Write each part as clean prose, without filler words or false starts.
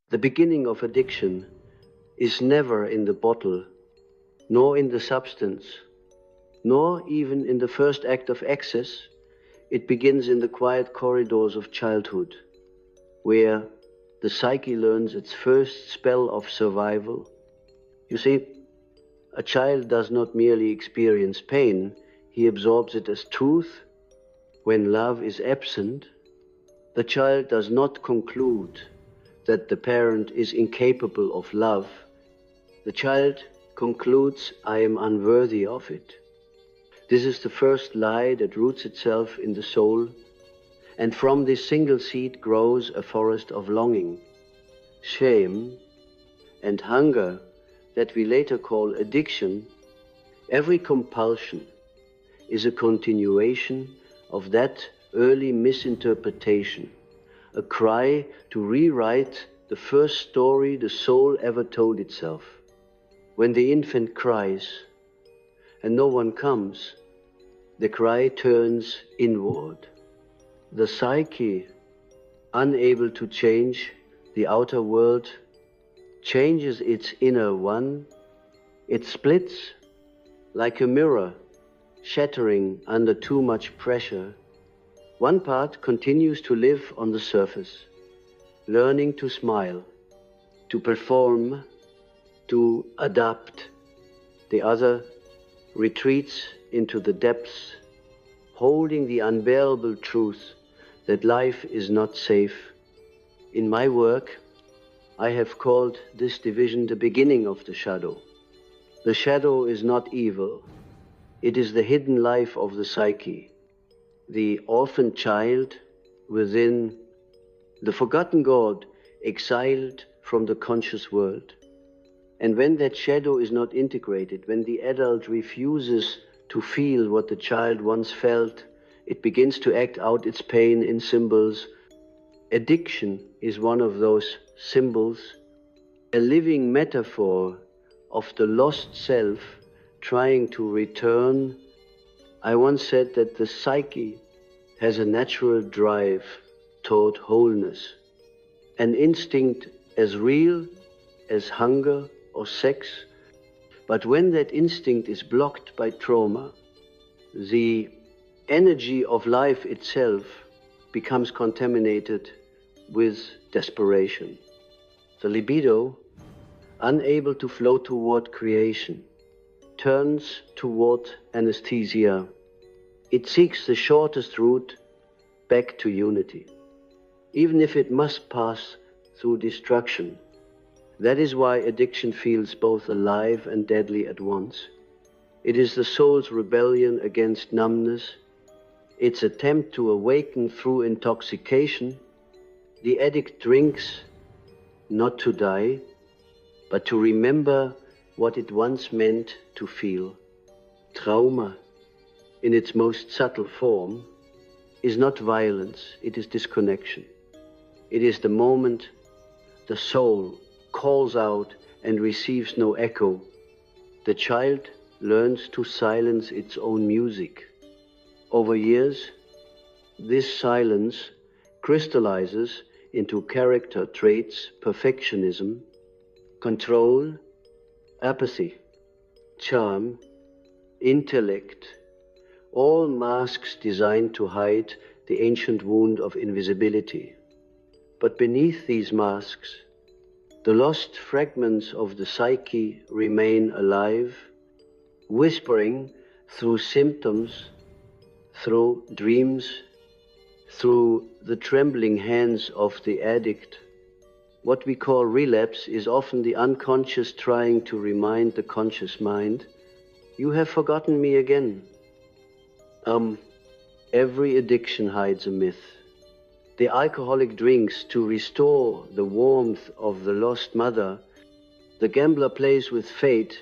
The beginning of addiction is never in the bottle, nor in the substance, nor even in the first act of excess. It begins in the quiet corridors of childhood, where the psyche learns its first spell of survival. You see, a child does not merely experience pain, he absorbs it as truth. When love is absent, the child does not conclude that the parent is incapable of love. The child concludes, I am unworthy of it. This is the first lie that roots itself in the soul, and from this single seed grows a forest of longing, shame, and hunger that we later call addiction. Every compulsion is a continuation of that early misinterpretation, a cry to rewrite the first story the soul ever told itself. When the infant cries and no one comes, the cry turns inward. The psyche, unable to change the outer world, changes its inner one. It splits like a mirror, shattering under too much pressure. One part continues to live on the surface, learning to smile, to perform, to adapt. The other retreats into the depths, holding the unbearable truth that life is not safe. In my work, I have called this division the beginning of the shadow. The shadow is not evil. It is the hidden life of the psyche, the orphan child within, the forgotten God exiled from the conscious world. And when that shadow is not integrated, when the adult refuses to feel what the child once felt, it begins to act out its pain in symbols. Addiction is one of those symbols, a living metaphor of the lost self trying to return. I once said that the psyche has a natural drive toward wholeness, an instinct as real as hunger or sex. But when that instinct is blocked by trauma, the energy of life itself becomes contaminated with desperation. The libido, unable to flow toward creation, turns toward anesthesia. It seeks the shortest route back to unity, even if it must pass through destruction. That is why addiction feels both alive and deadly at once. It is the soul's rebellion against numbness, its attempt to awaken through intoxication. The addict drinks not to die, but to remember what it once meant to feel. Trauma, in its most subtle form, is not violence, it is disconnection. It is the moment the soul calls out and receives no echo. The child learns to silence its own music. Over years, this silence crystallizes into character traits: perfectionism, control, apathy, charm, intellect, all masks designed to hide the ancient wound of invisibility. But beneath these masks, the lost fragments of the psyche remain alive, whispering through symptoms, through dreams, through the trembling hands of the addict. What we call relapse is often the unconscious trying to remind the conscious mind, you have forgotten me again. Every addiction hides a myth. The alcoholic drinks to restore the warmth of the lost mother. The gambler plays with fate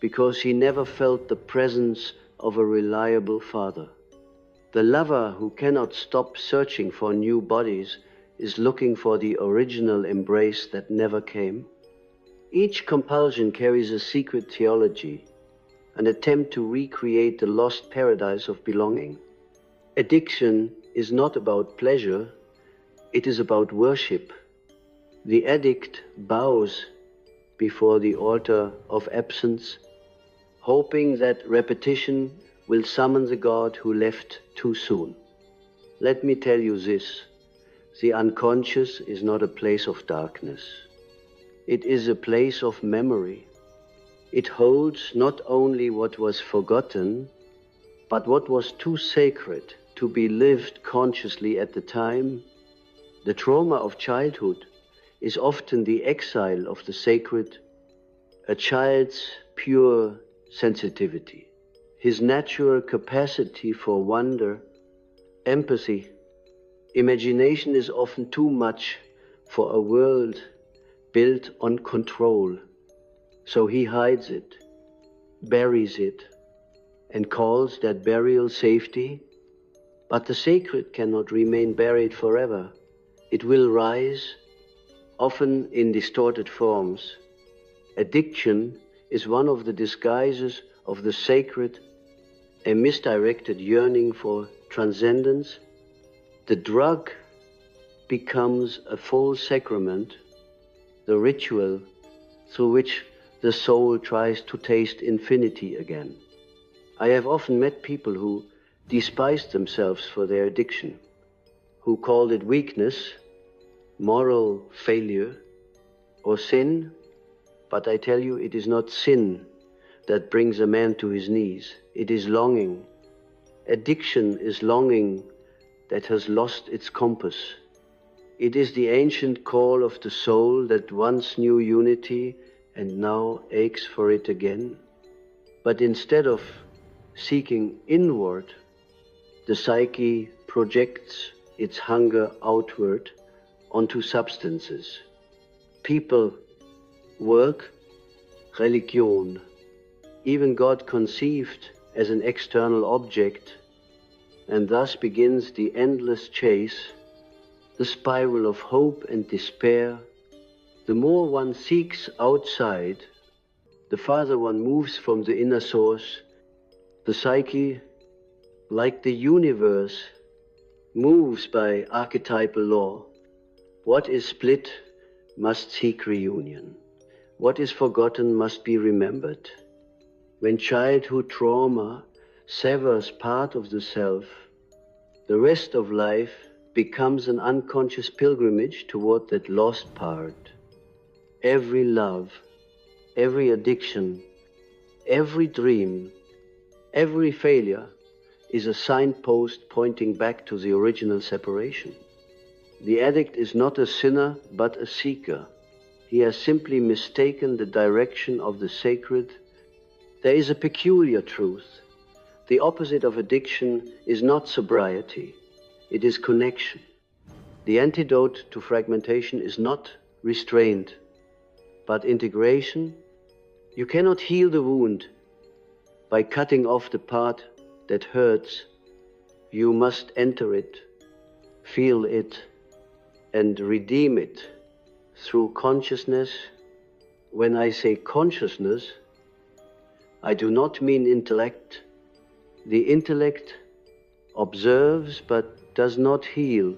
because he never felt the presence of a reliable father. The lover who cannot stop searching for new bodies is looking for the original embrace that never came. Each compulsion carries a secret theology, an attempt to recreate the lost paradise of belonging. Addiction is not about pleasure, it is about worship. The addict bows before the altar of absence, hoping that repetition will summon the God who left too soon. Let me tell you this: the unconscious is not a place of darkness. It is a place of memory. It holds not only what was forgotten, but what was too sacred to be lived consciously at the time. The trauma of childhood is often the exile of the sacred, a child's pure sensitivity, his natural capacity for wonder, empathy. Imagination is often too much for a world built on control. So he hides it, buries it, and calls that burial safety. But the sacred cannot remain buried forever. It will rise, often in distorted forms. Addiction is one of the disguises of the sacred, a misdirected yearning for transcendence. The drug becomes a false sacrament, the ritual through which the soul tries to taste infinity again. I have often met people who despised themselves for their addiction, who called it weakness, moral failure, or sin. But I tell you, it is not sin that brings a man to his knees. It is longing. Addiction is longing that has lost its compass. It is the ancient call of the soul that once knew unity and now aches for it again. But instead of seeking inward, the psyche projects its hunger outward onto substances. People, work, religion, even God conceived as an external object, and thus begins the endless chase, the spiral of hope and despair. The more one seeks outside, the farther one moves from the inner source. The psyche, like the universe, moves by archetypal law. What is split must seek reunion. What is forgotten must be remembered. When childhood trauma severs part of the self, the rest of life becomes an unconscious pilgrimage toward that lost part. Every love, every addiction, every dream, every failure is a signpost pointing back to the original separation. The addict is not a sinner, but a seeker. He has simply mistaken the direction of the sacred. There is a peculiar truth. The opposite of addiction is not sobriety, it is connection. The antidote to fragmentation is not restraint, but integration. You cannot heal the wound by cutting off the part that hurts. You must enter it, feel it, and redeem it through consciousness. When I say consciousness, I do not mean intellect. The intellect observes but does not heal.